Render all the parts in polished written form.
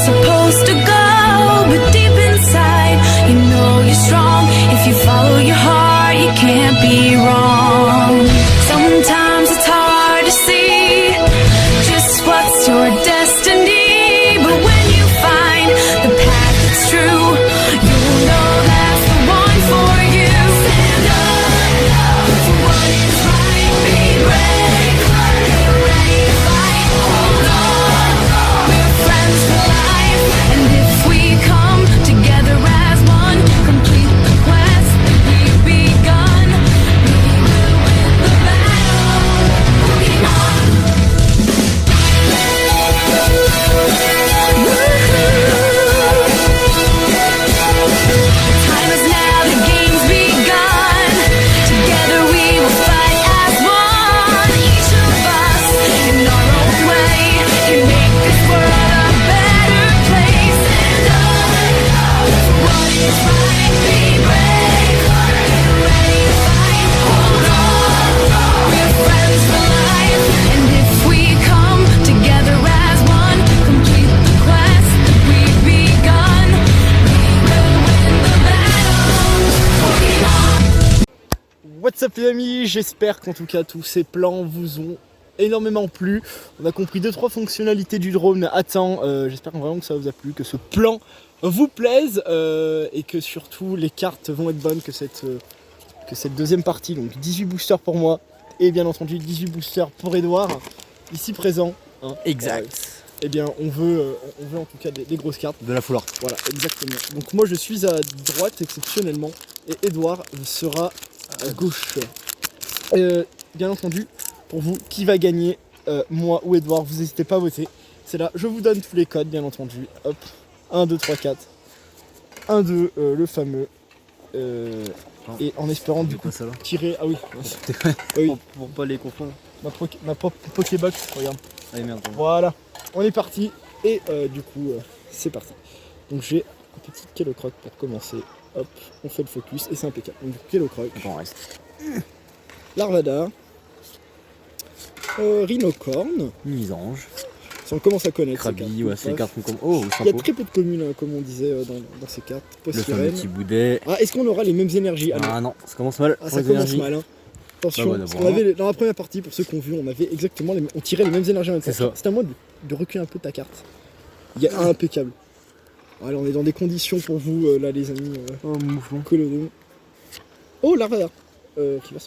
supposed to go, but deep inside, you know you're strong. If you follow your heart, you can't be wrong. Sometimes it's hard to see just what's your destiny, but when you find the path that's true, you'll know that's the one for you. Stand up for what is right, be brave, you're ready to fight. Hold on, we're friends for life, and if we come together as one, complete the quest that we've begun, we will win the battle. Moving on. Time is now, the game's begun. Together we will fight as one. Each of us, in our own way, can make this world a better place. Stand up for what is right, be brave, you're ready to fight. Hold on, we're friends for life, and if we come together as one, complete the quest that we've begun, we will win the battle. Moving on. What's up les amis, j'espère qu'en tout cas tous ces plans vous ont énormément plu. On a compris 2-3 fonctionnalités du drone à temps, j'espère vraiment que ça vous a plu, que ce plan vous plaise et que surtout les cartes vont être bonnes, que cette deuxième partie, donc 18 boosters pour moi et bien entendu 18 boosters pour Edouard, ici présent. Hein. Exact. Eh bien on veut en tout cas des grosses cartes. De la foulard. Voilà, exactement. Donc moi je suis à droite exceptionnellement et Edouard sera à gauche. Bien entendu, pour vous, qui va gagner, moi ou Edouard, vous n'hésitez pas à voter. C'est là, je vous donne tous les codes, bien entendu. Hop, 1, 2, 3, 4. 1, 2, le fameux. Et en espérant du coup ça là. tirer. Ah oui, oui. Pour pas les confondre. Ma propre Pokébox, regarde. Allez merde. Voilà, on est parti. Et du coup, c'est parti. Donc j'ai un petit Kellocroc pour commencer. Hop, on fait le focus et c'est impeccable. Donc Kellocroc. On reste. Larvada. Rhinocorn. Misange. Si on commence à connaître ces Krabi, cartes. ouais, c'est les cartes comme. Oh, Il y a sympa. très peu de communes, hein, comme on disait dans ces cartes. Le fameux Post-sirène. petit boudet. Ah, est-ce qu'on aura les mêmes énergies? Alors, Ah non, ça commence mal. ah, pour ça les commence énergies. mal. Hein. Attention, Bah ouais, parce d'abord, qu'on avait, dans la première partie, pour ceux qui ont vu, on avait exactement on tirait les mêmes énergies en même temps. C'est ça. C'est à moi de reculer un peu ta carte. Il y a un impeccable. Voilà, on est dans des conditions pour vous, là, les amis. Oh, mouflon. Colonel. Oh, Larvada.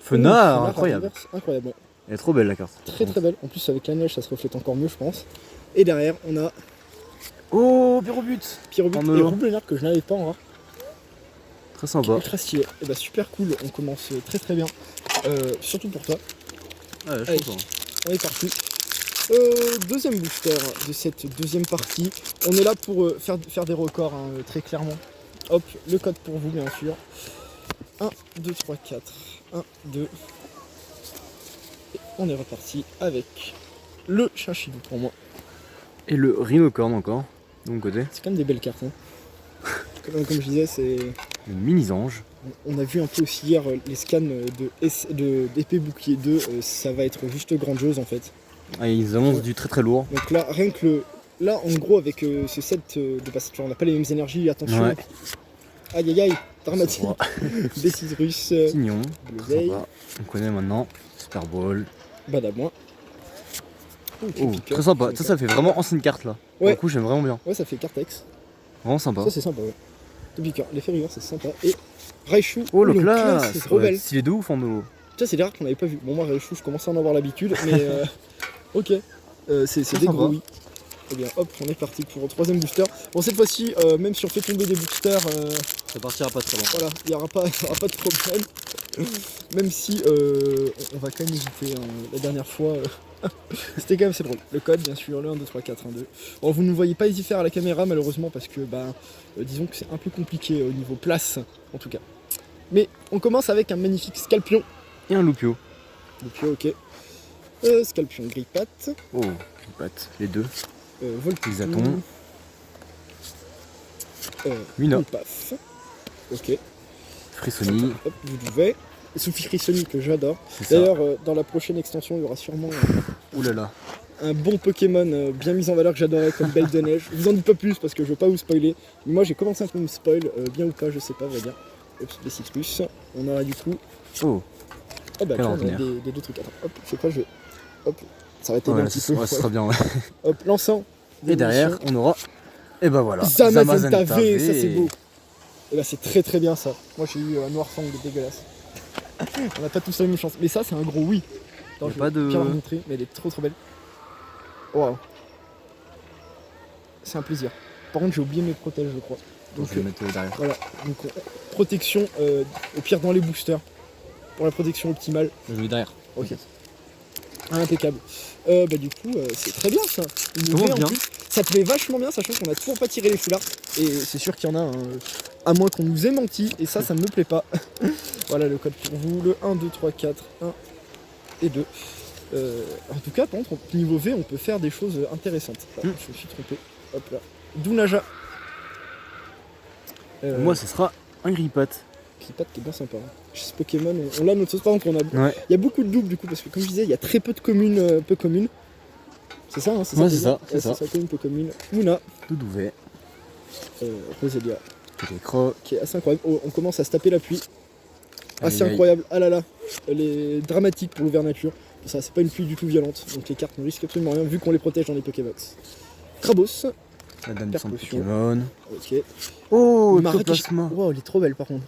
Fenard, incroyable. reverse, incroyable. Ouais. Elle est trop belle la carte. Très très belle. En plus, avec la neige, ça se reflète encore mieux, je pense. Et derrière, on a Oh, Pyrobut. Pyrobut En et melon. Roublard que je n'avais pas en rare. Très Qui sympa. est ultra stylé. Et bah, super cool. On commence très très bien. Surtout pour toi. Ah, je Allez. suis content. On est parti. Deuxième booster de cette deuxième partie. On est là pour faire des records, hein, très clairement. Hop, le code pour vous, bien sûr. 1, 2, 3, 4. 1, 2. Et on est reparti avec le Chinchillou pour moi. Et le Rhinocorn encore, de mon côté. C'est quand même des belles cartes. Hein. Comme je disais, c'est. Le Minisange. On a vu un peu aussi hier les scans d'épée bouclier 2, ça va être juste grandiose en fait. Ah, ils annoncent du très très lourd. Donc là, rien que là en gros avec ce set de passage, on n'a pas les mêmes énergies, attention. Ouais. Aïe aïe aïe, dramatique. Ça Décise russe, Pignon. Très Bleuveil, sympa. On connaît maintenant. Super Ball. Badamoin. Oh, très sympa. Ça fait vraiment ancienne carte là. Pour Ouais. le coup, j'aime vraiment bien. Ouais, ça fait Cartex. Vraiment sympa. Ça c'est sympa, ouais. Piqueur, l'effet river c'est sympa. Et Raichu, Oh, le classe, classe. c'est trop belle. Stylé de ouf en melo. Ça c'est des rares qu'on n'avait pas vu. Bon moi Raichu je commençais à en avoir l'habitude mais ok. C'est Très des sympa. gros oui. Et bien hop on est parti pour le troisième booster. Bon cette fois-ci même si on fait tomber des boosters Ça partira pas très loin. voilà, il n'y aura pas de problème. Même si on va quand même hésiter hein. La dernière fois c'était quand même assez drôle. Le code bien sûr, le 1, 2, 3, 4, 1, 2. Bon vous ne voyez pas y faire à la caméra malheureusement parce que disons que c'est un peu compliqué au niveau place en tout cas. Mais on commence avec un magnifique Scalpion. Et un Loupio. Donc ok. Scalpion Grippat. Oh, Grippat. Les deux. Voltizon. Exaton. Mina. Paf. Ok. Frissoni. Hop, vous devez. Sophie Frissoni que j'adore. C'est ça. D'ailleurs, dans la prochaine extension, il y aura sûrement Ouh là là. un bon Pokémon bien mis en valeur que j'adorais comme Belle de Neige. Je vous en dis pas plus parce que je veux pas vous spoiler. Mais moi j'ai commencé un peu à me spoil, bien ou pas, je sais pas, on va dire. Hop, les 6+. On aura du coup. Oh, Ah bah quel tiens, on a ordinaire. des deux trucs. Attends, hop, je sais pas, je vais. Hop, ça va être un ouais, petit peu. ouais, ce sera bien. Ouais. Hop, l'encens. Et derrière, on aura. Et bah voilà. Zamazenta V, ça c'est beau. Et bah c'est très très bien ça. Moi j'ai eu un noir fang dégueulasse. On n'a pas tous la même chance. Mais ça c'est un gros oui. Attends, Y a je pas vais de- bien la remontrer, mais elle est trop trop belle. Waouh. C'est un plaisir. Par contre j'ai oublié mes protèges je crois. Donc je vais mettre derrière. Voilà. Donc protection au pire dans les boosters. Pour la protection optimale. Je vais derrière. Ok. Impeccable. Bah du coup c'est très bien ça. Une Comment V en bien. plus. Ça te met vachement bien sachant qu'on a toujours pas tiré les foulards. Et c'est sûr qu'il y en a un. À moins qu'on nous ait menti. Et ça me plaît pas. Voilà le code pour vous. Le 1, 2, 3, 4, 1 et 2. En tout cas, par contre, niveau V, on peut faire des choses intéressantes. Ah, je me suis trompé. Hop là. Dounaja. Moi, ce sera un grippat. Gripat qui est bien sympa. Hein. Chez ce Pokémon, on l'a notre sauce. Par contre, Ouais. il y a beaucoup de doubles du coup, parce que comme je disais, il y a très peu de communes, peu communes. C'est ça, hein, c'est ça. Ouais, le c'est délire ça, c'est ça. C'est ça, commune, peu commune. Luna, Doudouvet. Roselia, Télécro. qui est assez incroyable. Oh, on commence à se taper la pluie. Assez Aïe, aïe. incroyable. Ah là là, elle est dramatique pour l'ouverture. Ça, c'est pas une pluie du tout violente, donc les cartes ne risquent absolument rien vu qu'on les protège dans les Pokébox. Krabos, La dame sans Percussion. Pokémon. ok. Oh, Marek- Ectoplasma. Wow, elle est trop belle par contre.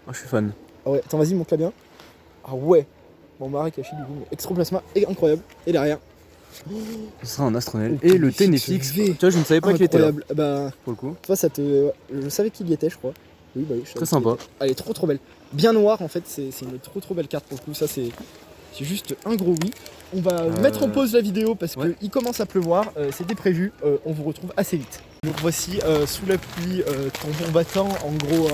Oh, je suis fan. Ah ouais, attends, vas-y, monte-la bien. Ah ouais. Bon, Marakashi du coup, mais Extroplasma est incroyable. Et derrière, Ce sera un Astronel. Oh, Et le Ténéfix Ténéfix. V. Tu vois, je ne savais pas qu'il était là. incroyable. Bah, Pour le coup. toi, ça te. Ouais, je savais qu'il y était, je crois. Oui, bah oui, je savais Très qu'il y sympa. était. Elle est trop trop belle. Bien noire en fait, c'est une trop belle carte pour le coup. Ça, c'est juste un gros oui. On va mettre en pause la vidéo parce ouais. qu'il commence à pleuvoir. C'était prévu. On vous retrouve assez vite. Nous voici sous la pluie, en battant en gros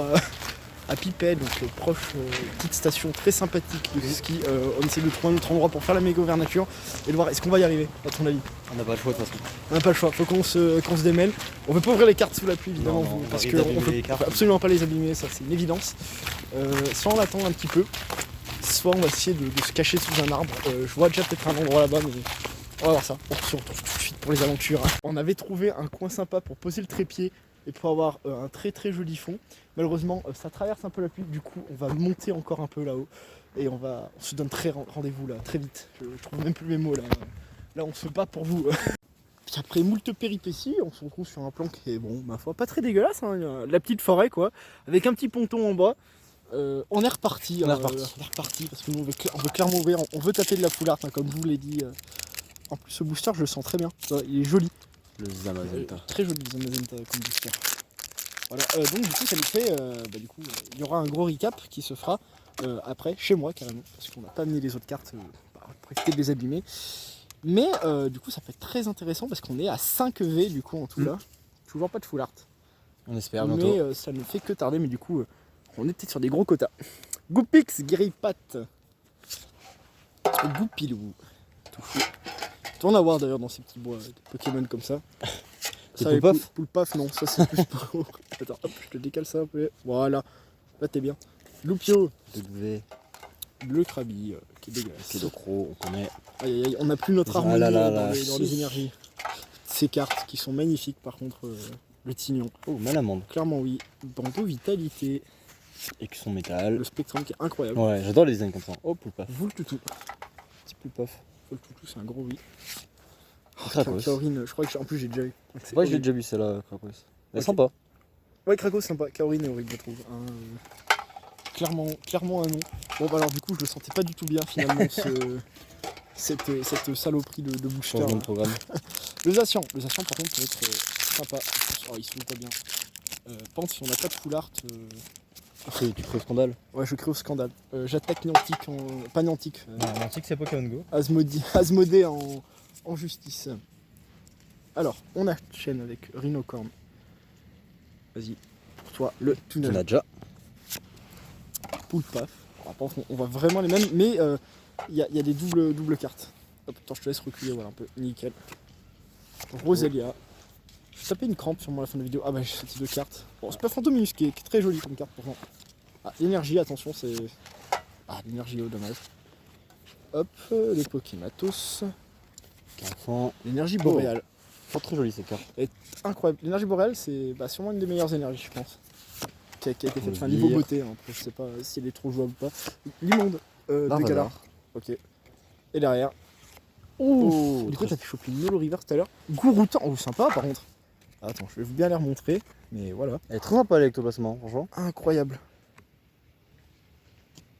à Pipet, donc proche petite station très sympathique de ski. On essaie de trouver un autre endroit pour faire la méga ouverture et de voir est-ce qu'on va y arriver à ton avis. On n'a pas le choix de toute façon. On n'a pas le choix, faut qu'on se démêle. On peut pas ouvrir les cartes sous la pluie évidemment, Non, non, parce on qu'on arrive peut, d'abîmer les cartes. peut absolument pas les abîmer, ça c'est une évidence. Soit on l'attend un petit peu, soit on va essayer de se cacher sous un arbre. Je vois déjà peut-être un endroit là-bas, mais on va voir ça. On se retrouve tout de suite pour les aventures. On avait trouvé un coin sympa pour poser le trépied et pour avoir un très très joli fond. Malheureusement, ça traverse un peu la pluie, du coup on va monter encore un peu là-haut. Et on se donne très rendez-vous là, très vite. Je trouve même plus mes mots là. Là on se bat pour vous. Puis après moult péripéties, on se retrouve sur un plan qui est, bon, ma foi, pas très dégueulasse, hein, la petite forêt quoi, avec un petit ponton en bas. On est reparti, parce qu'on veut clairement ouvrir, on veut taper de la foulard, hein, comme je vous l'ai dit. En plus ce booster je le sens très bien, il est joli. Le Zamazenta. Très joli Zamazenta comme booster. Voilà, donc du coup ça nous fait, il y aura un gros recap qui se fera après chez moi carrément, parce qu'on n'a pas amené les autres cartes pour éviter de les abîmer. Mais du coup ça peut être très intéressant parce qu'on est à 5 V du coup en tout là. Toujours pas de full art. On espère bientôt. Mais ça ne fait que tarder, mais du coup on est peut-être sur des gros quotas. Goupix, Guiripat. Goupilou. Tout fou. Tu vas en avoir d'ailleurs dans ces petits bois de Pokémon comme ça. Des Ça, Poulpaf Poulpaf, non, ça c'est plus pour. Attends, hop, je te décale ça un peu. Voilà. Là t'es bien. Loupio, Doudouvet. bleu Krabi, qui est dégueulasse. Kédocro, on connaît. Aïe aïe aïe, on n'a plus notre Ah harmonie là là dans là, les si. énergies. Ces cartes qui sont magnifiques par contre, le Tignon. Oh, Malamande. Clairement oui. Bandeau Vitalité, Et que son métal. le Spectrum qui est incroyable. Ouais, j'adore les designs comme ça. Oh, Poulpaf. Vous le toutou. Petit Poulpaf. Faut le toutou, c'est un gros oui. Krakos. Kaorine, je crois que en plus j'ai déjà eu. Ouais, je l'ai déjà vu celle-là, Krakos. Elle est Ok. sympa. Ouais, Krakos sympa. Kaorine est horrible, je trouve. Clairement un nom. Bon, bah alors du coup, je le sentais pas du tout bien finalement, cette saloperie de booster. Changement Là. de programme. Le Zacian par contre, peut être sympa. Oh, il se fout pas bien. Pense si on n'a pas de full art. Tu crées scandale. Ouais, je crée au scandale. J'attaque Niantic en. Pas Niantic. Niantic, c'est Pokémon Go. Asmodée en justice. Alors, on enchaîne avec Rhinocorn. Vas-y, pour toi, le tunnel. Tunaja. Poulpaf. On voit vraiment les mêmes, mais il y a des doubles cartes. Hop, attends, je te laisse reculer, voilà un peu. Nickel. Roselia. Je vais taper une crampe sur moi à la fin de la vidéo. Ah bah j'ai sorti deux cartes. Bon, c'est pas Fantominus qui est très joli comme carte pourtant. Ah, l'énergie, attention, c'est. Ah, l'énergie, oh dommage. Hop, les Pokématos. Enfant. L'énergie boréale. Pas très joli ces cartes. Incroyable. L'énergie boréale, c'est sûrement une des meilleures énergies, je pense. Qui a été faite, Faut enfin, le niveau dire. beauté. Hein. Après, je sais pas si elle est trop jouable ou pas. L'immonde de Larvador. Galar. Ok. Et derrière. Oh, Du coup, t'as fait choper une Nolo River tout à l'heure. Gouroutan. Oh, sympa par contre. Attends, je vais bien les remontrer. Mais voilà. Elle est très sympa l'ectoplasma, franchement. Incroyable.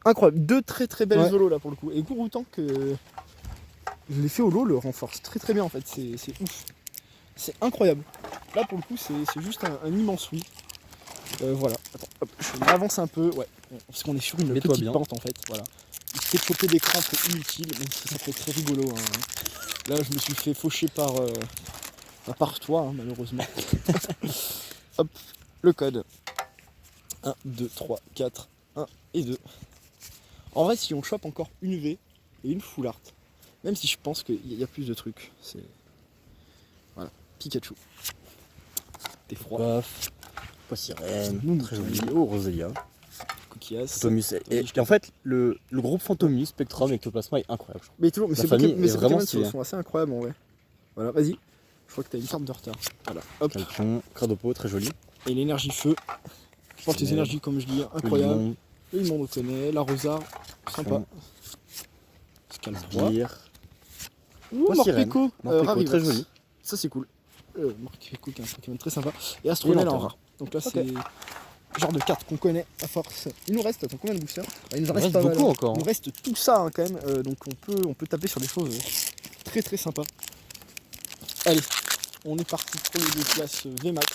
Incroyable. Deux très très belles Ouais. holos là pour le coup. Et Gouroutan que l'effet holo le renforce très très bien en fait. C'est ouf. C'est incroyable. Là pour le coup c'est juste un immense oui. Voilà. Attends, hop, je m'avance un peu. Ouais. Parce qu'on est sur une Mets-toi petite bien. pente en fait. Voilà. Essayer de choper des crampes inutiles, même si ça fait très rigolo. Hein. Là je me suis fait faucher par toi hein, malheureusement. Hop, le code. 1, 2, 3, 4, 1 et 2. En vrai, si on chope encore une V et une full art, même si je pense qu'il y a plus de trucs, c'est. Voilà, Pikachu. T'es froid, Paf. Pas sirène. Mmh. Très joli. Oh, Roselia. Coquillas. Fantomus. Et en fait, le groupe Fantomus, Spectrum et Ectoplasma est incroyable. Je trouve. Mais toujours, mais La ces famille mais est ces vraiment Pokémon stylée. sont assez incroyables en vrai. Voilà, vas-y. Je crois que t'as une carte de retard. Voilà, hop. Calpion, Cradopo, très joli. Et l'énergie feu. Je pense que les Merde. énergies, comme je dis, incroyables. Limon, Le Limon, on connaît. La Rosa, sympa. Calpion, Scalp-3. Sbire. Ouh, Pas sirène. Morpeko. Morpeko, Rarivax. très joli. Ça c'est cool. Morpeko qui est un Pokémon très sympa. Et Astronel en Lanterne. rare. Donc là Ok. c'est le genre de carte qu'on connaît à force. Il nous reste, attends, combien de boosters? Il nous en Il reste pas mal, beaucoup hein. encore, Il nous hein. reste tout ça hein, quand même. Donc on peut taper sur des choses très très sympas. Allez, on est parti pour le classe VMAX.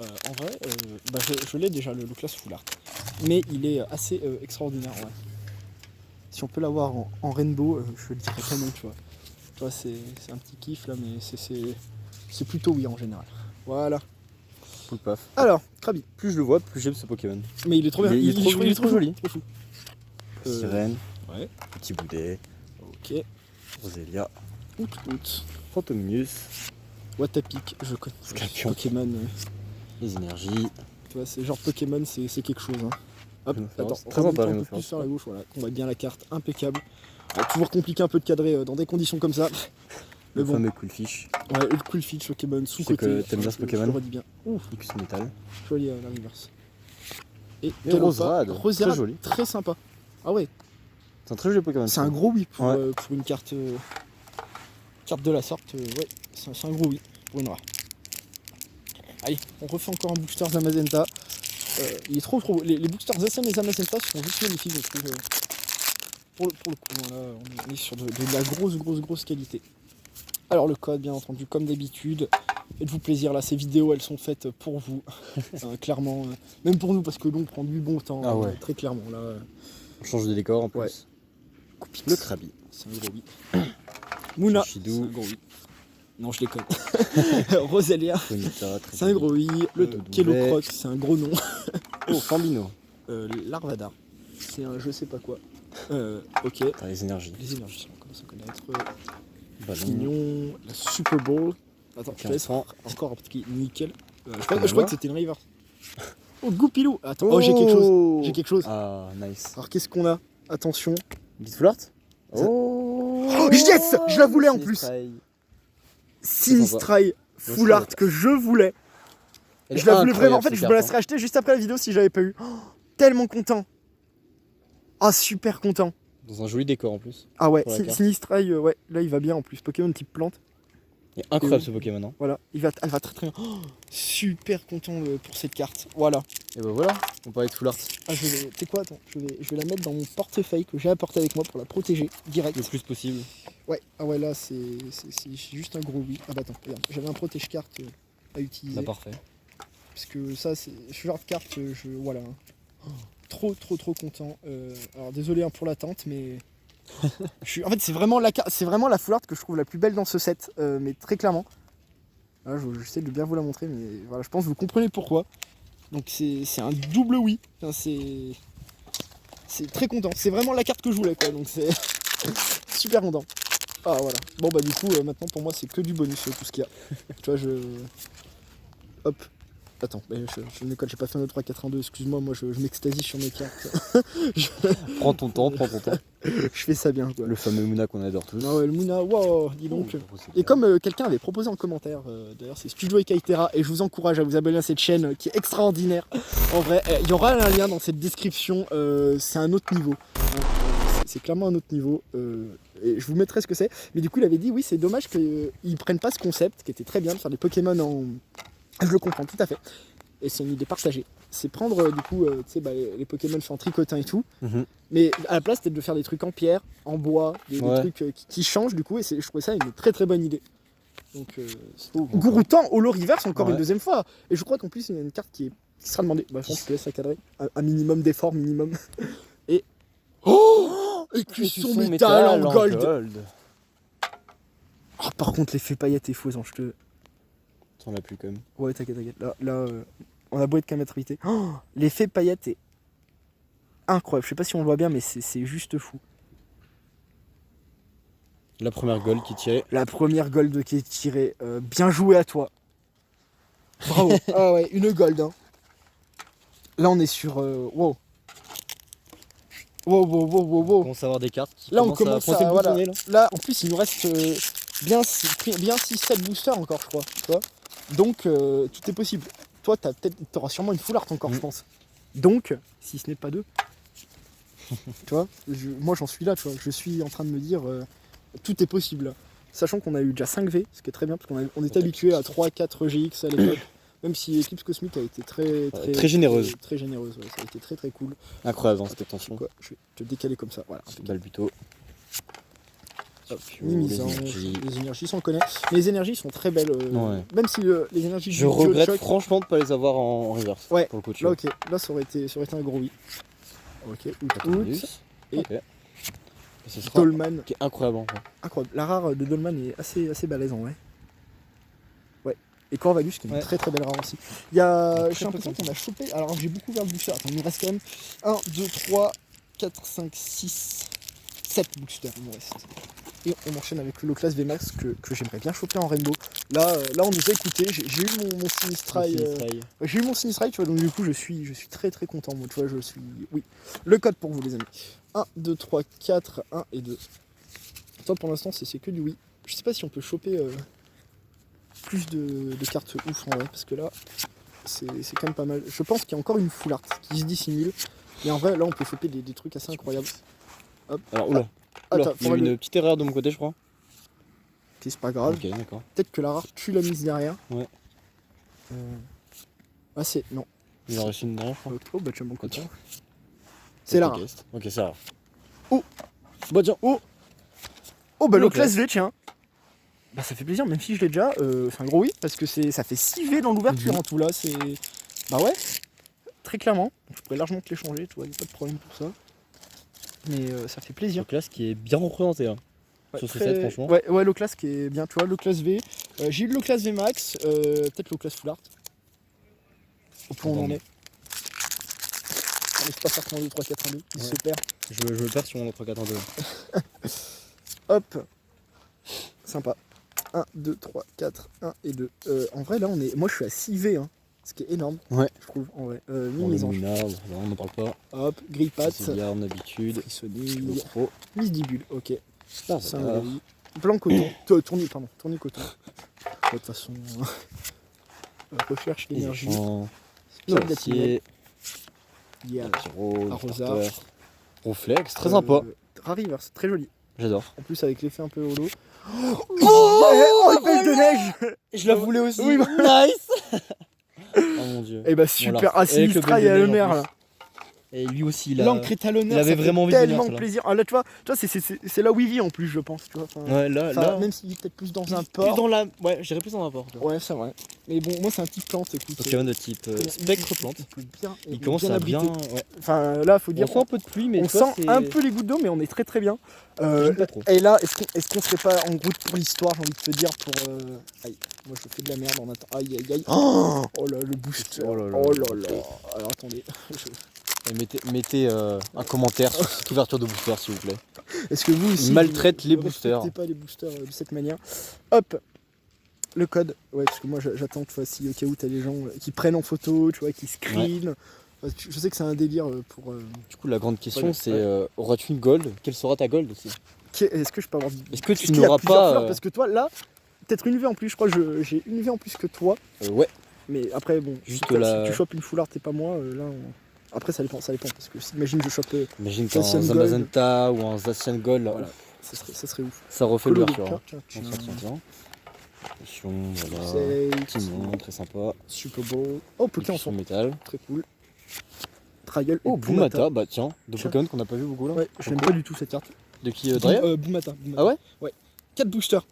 En vrai, je l'ai déjà le classe Full Art. Mais il est assez extraordinaire. Ouais. Si on peut l'avoir en rainbow, je le dirais pas non, tu vois. Tu vois, c'est un petit kiff là, mais c'est plutôt oui en général. Voilà. Full paf. Alors, Krabi. Plus je le vois, plus j'aime ce Pokémon. Mais il est trop bien. Il est trop fou, joli. trop fou. Sirène, Ouais. Petit Boudet, Ok. Roselia, Out. Fantomus, Watapic, je connais. Scorpion. Pokémon. les énergies. Tu vois, c'est genre Pokémon, c'est quelque chose. Hein. Hop, Rhinophéros. attends, Très remonte sympa, un peu Rhinophéros. plus sur la gauche, voilà. On voit bien la carte, impeccable. Toujours compliqué un peu de cadrer dans des conditions comme ça. Mais Le bon, fameux Coolfish, ouais, le cool feature Pokémon sais sous-côté. que t'aimes bien ce Pokémon. Je le redis bien. Ouf, Icus Metal, joli la reverse. Et Et Galopa, Roserade, Roserade, très joli. très sympa. Ah ouais, c'est un très joli Pokémon. c'est un gros oui pour, Ouais. pour une carte, carte de la sorte. Ouais, c'est un gros oui pour une rare. Allez, on refait encore un booster Zamazenta. Il est trop beau. Les boosters SM et Zamazenta sont juste magnifiques, je trouve. Pour le coup, voilà, on est sur de la grosse qualité. Alors le code, bien entendu, comme d'habitude. Faites-vous plaisir, là, ces vidéos, elles sont faites pour vous. Clairement, même pour nous, parce que l'on prend du bon temps, Ah ouais. très clairement. Là, On change de décor en plus. Ouais. Le Krabi, c'est un gros oui. Mouna, Chidou. c'est un gros oui. Non, je déconne. Roselia, Bonita, très c'est un gros oui. Le Bouvet. Kellocroc, c'est un gros nom. Oh, Fambino, Larvada, c'est un je sais pas quoi. Ok. t'as les énergies. Les énergies, on commence à connaître. Ballon, Mignon, la Super Bowl. Attends, je te laisse enfant. encore un petit nickel. Je Comment crois va que c'était une river. Oh, Goupilou. Attends, oh, j'ai quelque chose. J'ai quelque chose. Ah, nice. Alors, qu'est-ce qu'on a? Attention. Beat Full Art. Oh, yes, je la voulais en plus. Sinistrai. Sinistrai Full Ouais, Art que je voulais. Elle est Je la voulais vraiment. En incroyable, fait, je cette me la carte, serais achetée juste après la vidéo si j'avais pas eu. Oh, tellement content. Ah, super content. hein. Dans un joli décor en plus. Ah ouais, Pour la carte. Sinistrai, ouais, là il va bien en plus. Pokémon type plante. Il est incroyable ce Pokémon. Hein. Voilà, elle va très bien. Oh, super content pour cette carte. Voilà. Et bah voilà, on parlait de Full Art. Ah, tu sais quoi, attends, je vais la mettre dans mon portefeuille que j'ai apporté avec moi pour la protéger direct. Le plus possible. Ouais, ah ouais, là c'est juste un gros oui. Ah bah attends, regarde, j'avais un protège-carte à utiliser. Bah parfait. Parce que ça, c'est ce genre de carte, voilà. Oh, trop content. Alors désolé hein, pour l'attente, mais. En fait, c'est vraiment la full art que je trouve la plus belle dans ce set, mais très clairement. Là, j'essaie de bien vous la montrer, mais voilà, je pense que vous comprenez pourquoi. Donc c'est un double oui. Enfin, c'est très content. C'est vraiment la carte que je voulais, quoi. Donc c'est super content. Ah voilà. Bon bah du coup, maintenant pour moi c'est que du bonus tout ce qu'il y a. Tu vois, hop. Attends, je déconne, j'ai pas fait un 3, 4, 1, 2, excuse-moi, moi je m'extasie sur mes cartes. Prends ton temps. Je fais ça bien quoi. Le fameux Mouna qu'on adore tous. Ah ouais, le Mouna, wow, dis donc. c'est Et bien. comme quelqu'un avait proposé en commentaire, d'ailleurs c'est Studio Ekaitera, et je vous encourage à vous abonner à cette chaîne qui est extraordinaire. En vrai, il y aura un lien dans cette description, c'est un autre niveau. C'est clairement un autre niveau. Et je vous mettrai ce que c'est. Mais du coup, il avait dit oui, c'est dommage qu'ils prennent pas ce concept qui était très bien de faire des Pokémon en. Je le comprends tout à fait. Et c'est une idée partagée. C'est prendre du coup, tu sais, les Pokémon faits en tricotin et tout. Mhm. Mais à la place, peut-être de faire des trucs en pierre, en bois, des Ouais. trucs qui changent du coup. Et je trouvais ça une très très bonne idée. Donc, Bon, Gouroutan, Holo Reverse encore Ouais. une deuxième fois. Et je crois qu'en plus, il y a une carte qui sera demandée. Bah, je te laisse la cadrer. Un minimum d'effort, minimum. Et. Oh Écusson métal en gold. Ah, par contre, l'effet paillette est faux, je te. T'en as plus quand même. Ouais, t'inquiète. Là, on a beau être qu'à mettre vite. Oh, l'effet paillette est incroyable. Je sais pas si on le voit bien, mais c'est juste fou. La première goal qui tirait. La première gold qui est tirée. Bien joué à toi. Bravo. Ah ouais, une gold. Hein. Là, on est sur. Wow. Wow. On commence à avoir des cartes qui Là, on commencent commence à pointer à. le Voilà. boutonnet, là. Là, en plus, il nous reste bien 6-7 boosters encore, je crois. Tu vois. Donc, tout est possible. Toi, t'auras sûrement une full art encore, je pense. Donc, si ce n'est pas deux. Tu vois, moi, j'en suis là, tu vois. Je suis en train de me dire, tout est possible. Sachant qu'on a eu déjà 5 V, ce qui est très bien, parce qu'on était habitué à 3-4 GX à l'époque. Même si Eclipse Cosmique a été très généreuse. Très généreuse, ouais, ça a été très très cool. Incroyable, hein, cette extension. Quoi, je vais te décaler comme ça, voilà. Balbuto. Hop, Pio, Mimisange, les énergies, ça on connaît. Mais les énergies sont très belles. Ouais. Même si les énergies Je du regrette Choc, franchement de pas les avoir en reverse. Ouais, Pour le coup de là choc. ok, là ça aurait été un gros oui. Ok, out. Atlantis. Et- Ok. Et ce sera Dolman, qui est incroyable en vrai. incroyable. La rare de Dolman est assez balèze en vrai. Ouais. Et Corvalus qui est une Ouais. très très belle rare aussi. Il y a. Très J'ai l'impression peu qu'on a chopé. Alors j'ai beaucoup vers le booster. Attends, il nous reste quand même 1, 2, 3, 4, 5, 6, 7 boosters il nous reste. Et on enchaîne avec le Loclas VMAX que j'aimerais bien choper en Rainbow. Là on nous a écouté, j'ai eu mon Sinistrai. J'ai eu mon Sinistrai, tu vois, donc du coup je suis très très content. Moi, tu vois, je suis. Oui. Le code pour vous les amis. 1, 2, 3, 4, 1 et 2. Toi pour l'instant c'est que du oui. Je sais pas si on peut choper plus de cartes ouf en vrai, parce que là c'est quand même pas mal. Je pense qu'il y a encore une full art qui se dissimule. Et en vrai là on peut choper des trucs assez incroyables. Hop. Alors, oula. Attends, Il y a eu faudra une petite erreur de mon côté, je crois. Ok, c'est pas grave. Ok, d'accord. Peut-être que la rare tue la mise derrière. Ouais. Ah c'est. Non. Il en reste une derrière, je crois. Oh bah tu as mon content. C'est la rare. Ok, c'est rare. Oh. Bah tiens. Oh bah Le Loclas V tiens. Bah ça fait plaisir, même si je l'ai déjà. C'est un gros oui, parce que ça fait 6 V dans l'ouverture en tout là. C'est. Bah ouais. Très clairement. Donc, je pourrais largement te l'échanger, tu vois, y a pas de problème pour ça. Mais ça fait plaisir. Donc là, ce qui est bien représenté. Hein. Ouais, Sur ce très- set, franchement. Ouais, Loclas qui est bien, tu vois, Loclas V. J'ai eu le Loclas V Max, peut-être Loclas Full Art. Au point où on en est. On n'est pas forcément 2, 3, 4, 1, 2, il Ouais. se perd. Je le perds sur mon 3-4 en 2. Hop. Sympa. 1, 2, 3, 4, 1 et 2. En vrai, là, moi je suis à 6 V, hein, ce qui est énorme, Ouais. je trouve, en vrai. Bon, les Mimisange. Mouna, on n'en parle pas. Hop, Grippat, Cigarde, d'habitude. Frissonning, Pro. Misdibule, ok. Ah, Saint-Grély. Blanc coton. Tournis coton. De toute façon, recherche l'énergie. Pierre Glacier. Yeah. Pyro, Arrosage. starter. Reflex, très sympa. Rariver, c'est très joli. J'adore. En plus, avec l'effet un peu holo. Oh, belle de neige. Je la voulais aussi. Oui, Nice. Oh mon dieu. Eh bah super. Voilà. Ah, Avec le Sinistra, il y a belle de le neige en maire plus. là. Et lui aussi, il a. L'encre est à l'honneur. il avait ça fait vraiment envie de venir, tellement celle-là. plaisir. Ah là, tu vois c'est là où il vit en plus, je pense. Tu vois. Enfin, Ouais, là, enfin, là. même s'il vit peut-être plus dans un Plus port. dans la. Ouais, j'irais plus dans un port. tu vois. Ouais, c'est vrai. Mais bon, moi, c'est un type plante. Écoute. Pokémon de type spectre plante. peut bien, Il commence à abriter. bien. Ouais. Enfin, là, faut On dire. sent un peu de pluie, mais On tu vois, sent c'est- un peu les gouttes d'eau, mais on est très très bien. J'aime pas trop. Et là, est-ce qu'on serait pas en route pour l'histoire, j'ai envie de te dire, pour. Aïe, moi je fais de la merde en attendant. Aïe aïe aïe. Oh là, le booster. Oh là là. Oh là là. Alors attendez. Et mettez un commentaire sur cette ouverture de booster, s'il vous plaît. Est-ce que vous aussi. Maltraite vous les ne boosters. respectez pas les boosters de cette manière. Hop. Le code, ouais, parce que moi j'attends, tu vois, si au cas où t'as des gens qui prennent en photo, tu vois, qui screen. Je sais que c'est un délire pour. Du coup, la grande question, Ouais, c'est ouais. auras-tu une gold? Quelle sera ta gold aussi? Est-ce que je peux avoir. Est-ce que Est-ce tu qu'il y a n'auras plusieurs pas. fleurs parce que toi, là, peut-être une V en plus, je crois que j'ai une V en plus que toi. Ouais, Mais après, bon, Juste si, la- si tu chopes une foulard et pas moi, là, après ça dépend, parce que imagine je chope, imagine qu'un Zacian Gold. Zamazenta ou un Zacian Gold, là, voilà, ça serait ouf. ça refait Colo, l'ouverture. Hein. tiens, Tiens, tiens. Attention, voilà. Save, Timon, très sympa. Super Bowl. Oh, Pokémon Son enfant, métal. très cool. Trial et Oh, Boomata, bah tiens, deux Tiens. Pokémon qu'on n'a pas vu beaucoup là. Ouais, je n'aime pas du tout cette carte. De qui Draya Boomata. Ah ouais? Ouais. 4 boosters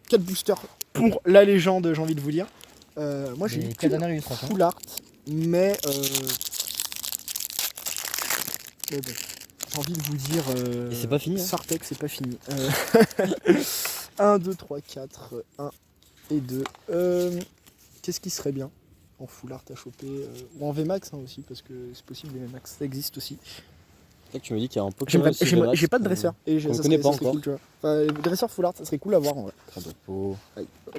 pour la légende, j'ai envie de vous dire. Moi j'ai eu Quelle dernière illustration? full art, mais bon, j'ai envie de vous dire. Et c'est pas fini, hein. Sartek, c'est pas fini. 1, 2, 3, 4, 1 et 2. Qu'est-ce qui serait bien en full art à choper ou en VMAX hein, aussi, parce que c'est possible, les VMAX ça existe aussi. C'est vrai que tu me dis qu'il y a un Pokémon. J'ai pas de dresseur. Et qu'on ça connaît serait- pas ça serait encore. cool, tu vois. Enfin, le dresseur full art, ça serait cool à voir en vrai. Cradapo, Allez, hop,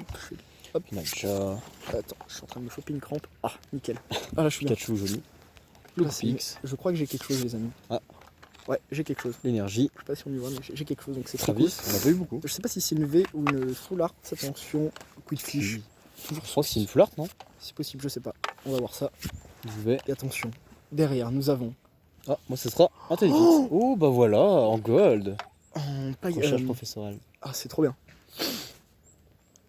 hop. Pinacha, Attends, je suis en train de me choper une crampe. Ah, nickel. Ah là, je suis bien. Pikachu joli, Là, c'est- Pix, Je crois que j'ai quelque chose, les amis. Ah. Ouais, j'ai quelque chose. l'énergie, Je sais pas si on y voit, mais j'ai quelque chose, donc c'est très cool. Travis, on n'a pas eu beaucoup. Je sais pas si c'est une V ou une full art. Attention, coup de fiche. Toujours Je crois que c'est une full art, non? si possible, je sais pas. On va voir ça. Je vais. Et attention, derrière, nous avons Ah, moi ce sera intelligence. Oh, bah voilà, en gold. en paille. Recherche professorale. Ah, c'est trop bien.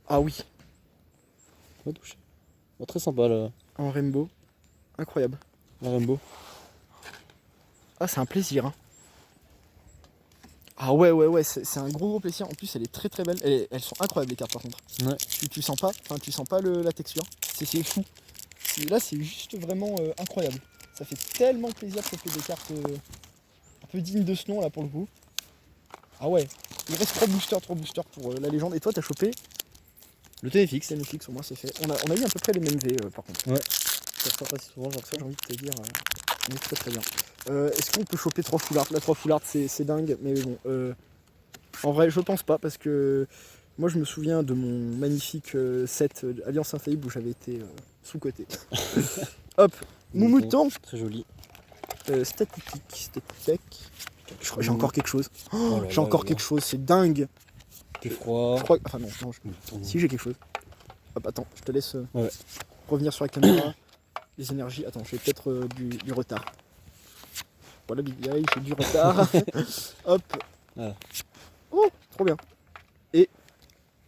Ah oui, On va toucher. Oh, très sympa là, en rainbow. Incroyable. la Rainbow. Ah, c'est un plaisir. Hein. Ah ouais, c'est un gros plaisir. En plus, elle est très très belle. Elles sont incroyables les cartes par contre. Ouais. Tu sens pas, tu sens pas la texture. C'est fou. Là, c'est juste vraiment incroyable. Ça fait tellement plaisir de choper des cartes un peu dignes de ce nom là pour le coup. Ah ouais, il reste 3 boosters pour la légende. Et toi, t'as chopé Le TFX. Netflix, au moins c'est fait. On a eu à peu près les mêmes V par contre. Ouais. Ça se passe souvent, genre ça. J'ai envie de te dire, on est très très bien. Est-ce qu'on peut choper 3 full art? La 3 full art c'est dingue, mais bon, en vrai je pense pas parce que moi je me souviens de mon magnifique set Alliance Infaillible où j'avais été sous-coté. Hop, Moumouton, Très joli. statique. Je crois que j'ai encore quelque chose. Oh là J'ai là encore là. quelque chose, c'est dingue. Plus froid. Je crois que... Enfin non, si j'ai quelque chose. Hop, attends, je te laisse Ouais. revenir sur la caméra. Les énergies. Attends, j'ai peut-être du retard. Voilà, Big Guy, j'ai du retard. Hop. Voilà. Oh, trop bien. Et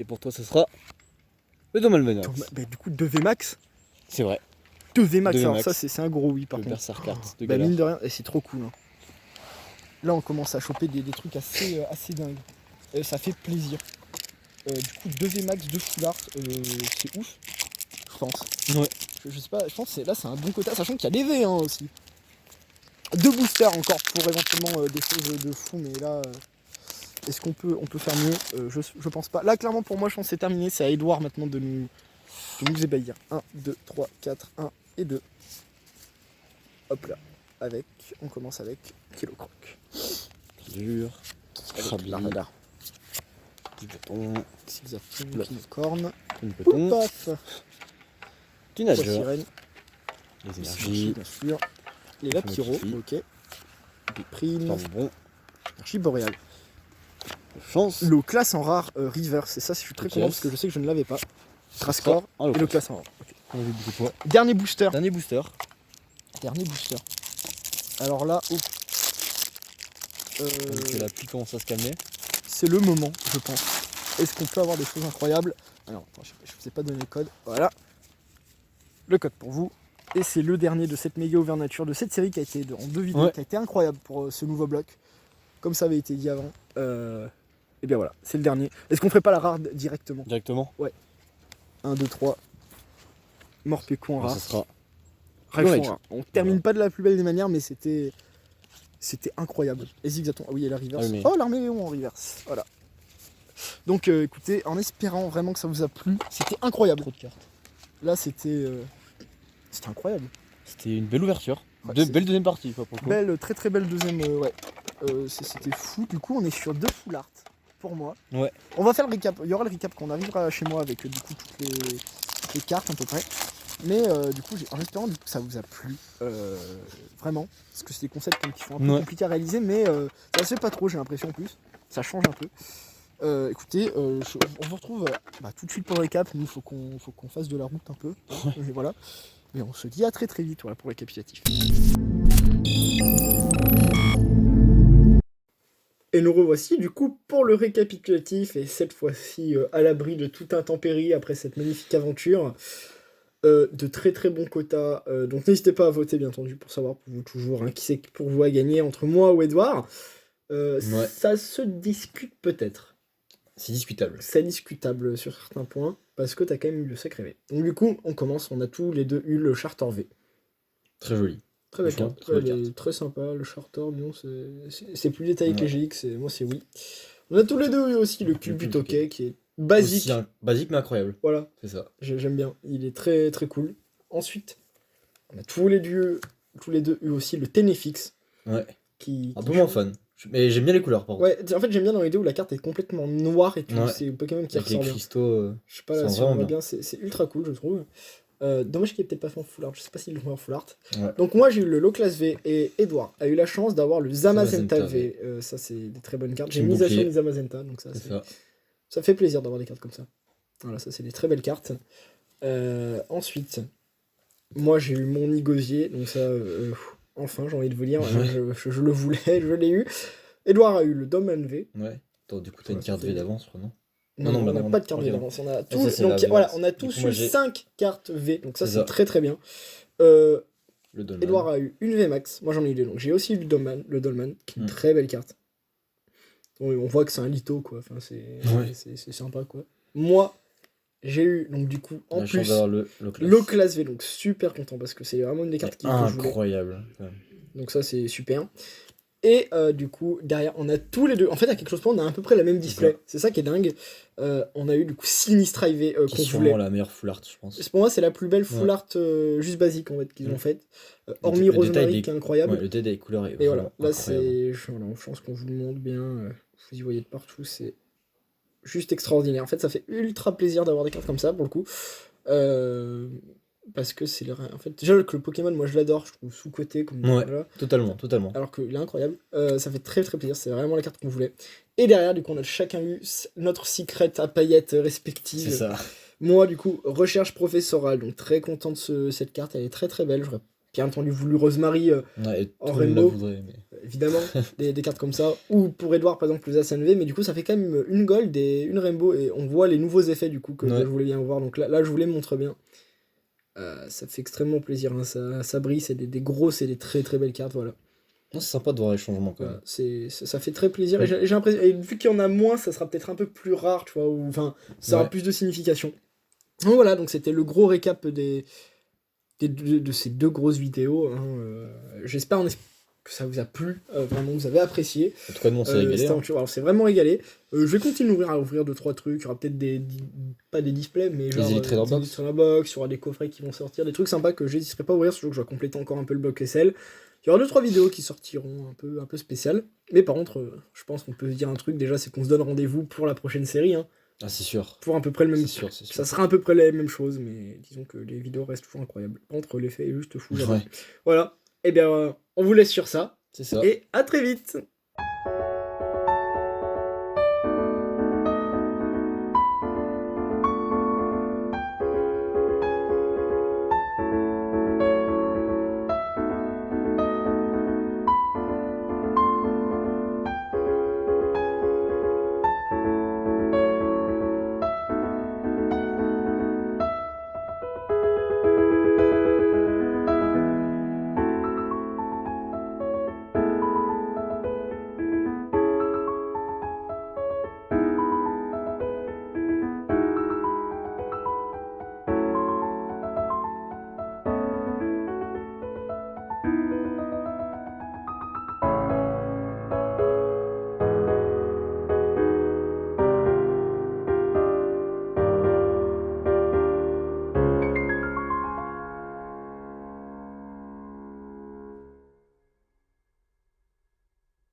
pour toi, ce sera le Domalmenox. Bah, du coup, 2 VMAX. C'est vrai. 2 VMAX, 2 alors VMAX. ça, c'est un gros oui par Le contre. Berserk Art de Bah, Galar. mine de rien, et c'est trop cool. Hein. Là, on commence à choper des trucs assez dingues. Ça fait plaisir. Du coup, 2 VMAX, 2 full art, c'est ouf. Je pense. Ouais. Je sais pas, je pense que là c'est un bon quota, sachant qu'il y a des V hein, aussi. 2 boosters encore pour éventuellement des choses de fou, mais là, est-ce qu'on peut faire mieux? Je pense pas. Là, clairement, pour moi, je pense que c'est terminé. C'est à Edouard maintenant de nous ébahir. 1, 2, 3, 4, 1 et 2. Hop là. On commence avec Kilo Croc. Dur. Avec Krabi. la radar. Du bâton. Sixatum, Là. Kinocorn. Une bâton. Paf. Du La nageur. sirène. Les Les énergies. bien sûr. Les Lapiro, Magnifique. ok. Des primes. Bon. Archiboréal. Chance. Le classe en rare reverse, et ça je suis très Ok. content parce que je sais que je ne l'avais pas. Trascore Ah, et le classe en rare. Ok. On a vu beaucoup de fois. Dernier booster. Dernier booster. Alors là, oh. Donc la pluie commence à se calmer. C'est le moment, je pense. Est-ce qu'on peut avoir des choses incroyables? Alors, attends, je ne vous ai pas donné le code. Voilà. Le code pour vous. Et c'est le dernier de cette méga ouverture de cette série qui a été en 2 vidéos, Ouais. qui a été incroyable pour ce nouveau bloc. Comme ça avait été dit avant. Et bien voilà, c'est le dernier. Est-ce qu'on ferait pas la rare directement? Directement. 1, 2, 3. Morpeko en rare. Ça sera. Ralph Rage. en rare. On termine pas de la plus belle des manières, mais c'était incroyable. Et Zigzaton, ah oui, et la reverse. Ah oui, mais- Oh, l'armée Léon en reverse. Voilà. Donc écoutez, en espérant vraiment que ça vous a plu, c'était incroyable. Trop de cartes. Là, c'était incroyable. C'était une belle ouverture. Ouais, Deux c'est- belles deuxième partie quoi pour le coup. Belle, très très belle deuxième. Ouais. C'était fou. Du coup, on est sur 2 full art pour moi. Ouais. On va faire le recap. Il y aura le recap quand on arrivera chez moi avec du coup toutes les cartes à peu près. Mais du coup, en espérant du coup, que ça vous a plu. Vraiment. Parce que c'est des concepts qui sont un peu compliqués à réaliser, mais ça se fait pas trop, j'ai l'impression en plus. Ça change un peu. Écoutez, on vous retrouve tout de suite pour le récap. Nous, il faut qu'on fasse de la route un peu. Et voilà. Mais on se dit à très très vite pour le récapitulatif. Et nous revoici du coup pour le récapitulatif, et cette fois-ci à l'abri de toute intempérie après cette magnifique aventure. De très très bons quotas, donc n'hésitez pas à voter bien entendu pour savoir pour vous toujours qui c'est pour vous à gagner entre moi ou Edouard. Ça se discute peut-être. C'est discutable. C'est discutable sur certains points parce que t'as quand même eu le sacré V. Donc du coup on commence, on a tous les deux eu le Charter V. Très joli. Très belle carte, très sympa, le Charter, non, c'est plus détaillé que les GX, moi c'est oui. On a tous les deux eu aussi le Cube Hockey qui est basique. Basique mais incroyable. Voilà. C'est ça. J'aime bien. Il est très très cool. Ensuite, on a tous les deux eu aussi le Tenefix. Ouais. Un peu moins fun. Mais j'aime bien les couleurs par contre. Ouais, en fait j'aime bien dans l'idée où la carte est complètement noire et tout. Ouais. C'est Pokémon qui ressort bien. Avec les cristaux. Je sais pas là si on voit bien. C'est ultra cool je trouve. Dommage qu'il ait peut-être pas fait en full art. Je sais pas s'il le fait en full art. Ouais. Donc moi j'ai eu le Low Class V et Edouard a eu la chance d'avoir le Zamazenta V. Ça c'est des très bonnes cartes. J'ai mis à chaque Zamazenta donc ça fait plaisir d'avoir des cartes comme ça. Voilà, ça c'est des très belles cartes. Ensuite, moi j'ai eu mon Nigosier, donc ça, enfin j'ai envie de vous dire, je le voulais, je l'ai eu. Edouard a eu le Dom V. Ouais, attends, du coup t'as une carte V d'avance, non? Non, on n'a pas de carte V d'avance, on a tous, donc voilà, on a tous eu 5 cartes V, donc ça c'est très très bien. Edouard a eu une V Max, moi j'en ai eu deux, donc j'ai aussi eu le Dolman, qui est une très belle carte. On voit que c'est un litho quoi, enfin c'est sympa quoi. Moi j'ai eu donc du coup en plus le Class V, donc super content parce que c'est vraiment une des cartes que je voulais. Incroyable. Donc ça c'est super. Et du coup derrière on a tous les deux, en fait à quelque chose près on a à peu près la même display, c'est ça qui est dingue. On a eu du coup Sinistra IV qu'on voulait. C'est sûrement la meilleure full art je pense. Pour moi c'est la plus belle full art juste basique en fait qu'ils ont faite. Hormis Rosemary qui est incroyable. Ouais, le détail des couleurs est et voilà, là c'est, je pense qu'on vous le montre bien, vous y voyez de partout, c'est juste extraordinaire. En fait ça fait ultra plaisir d'avoir des cartes comme ça pour le coup. Parce que c'est en fait déjà que le Pokémon moi je l'adore, je trouve sous-côté comme voilà. Totalement alors qu'il est incroyable. Ça fait très très plaisir, c'est vraiment la carte qu'on voulait. Et derrière du coup on a chacun eu notre secret à paillettes respectives. C'est ça. Moi du coup recherche professorale, donc très content de cette carte, elle est très très belle. J'aurais bien entendu voulu Rosemary en Rainbow, évidemment des cartes comme ça, ou pour Edouard par exemple le Zacian V, mais du coup ça fait quand même une Gold et une Rainbow et on voit les nouveaux effets du coup que je voulais bien voir, donc là je vous les montre bien. Ça fait extrêmement plaisir, hein. Ça brille, c'est des grosses et des très très belles cartes, voilà. C'est sympa de voir les changements quand même. Ça fait très plaisir, et j'ai l'impression, et vu qu'il y en a moins, ça sera peut-être un peu plus rare, tu vois, ou enfin, ça aura plus de signification. Donc voilà, donc c'était le gros récap de ces deux grosses vidéos, hein. J'espère que ça vous a plu, vraiment vous avez apprécié. En tout cas nous on s'est régalé. Alors c'est vraiment régalé. Je vais continuer à ouvrir 2-3 trucs, il y aura peut-être pas des displays mais genre des Trainer Box, il y aura des coffrets qui vont sortir, des trucs sympas que j'hésiterai pas à ouvrir, surtout que je vais compléter encore un peu le bloc SL. Il y aura 2-3 vidéos qui sortiront un peu spéciales, mais par contre je pense qu'on peut se dire un truc déjà, c'est qu'on se donne rendez-vous pour la prochaine série, hein. Ah c'est sûr. Pour à peu près le même. C'est sûr. Ça sera à peu près la même chose, mais disons que les vidéos restent toujours incroyables. Par contre l'effet est juste fou. Voilà. Et bien on vous laisse sur ça. C'est ça. Et à très vite.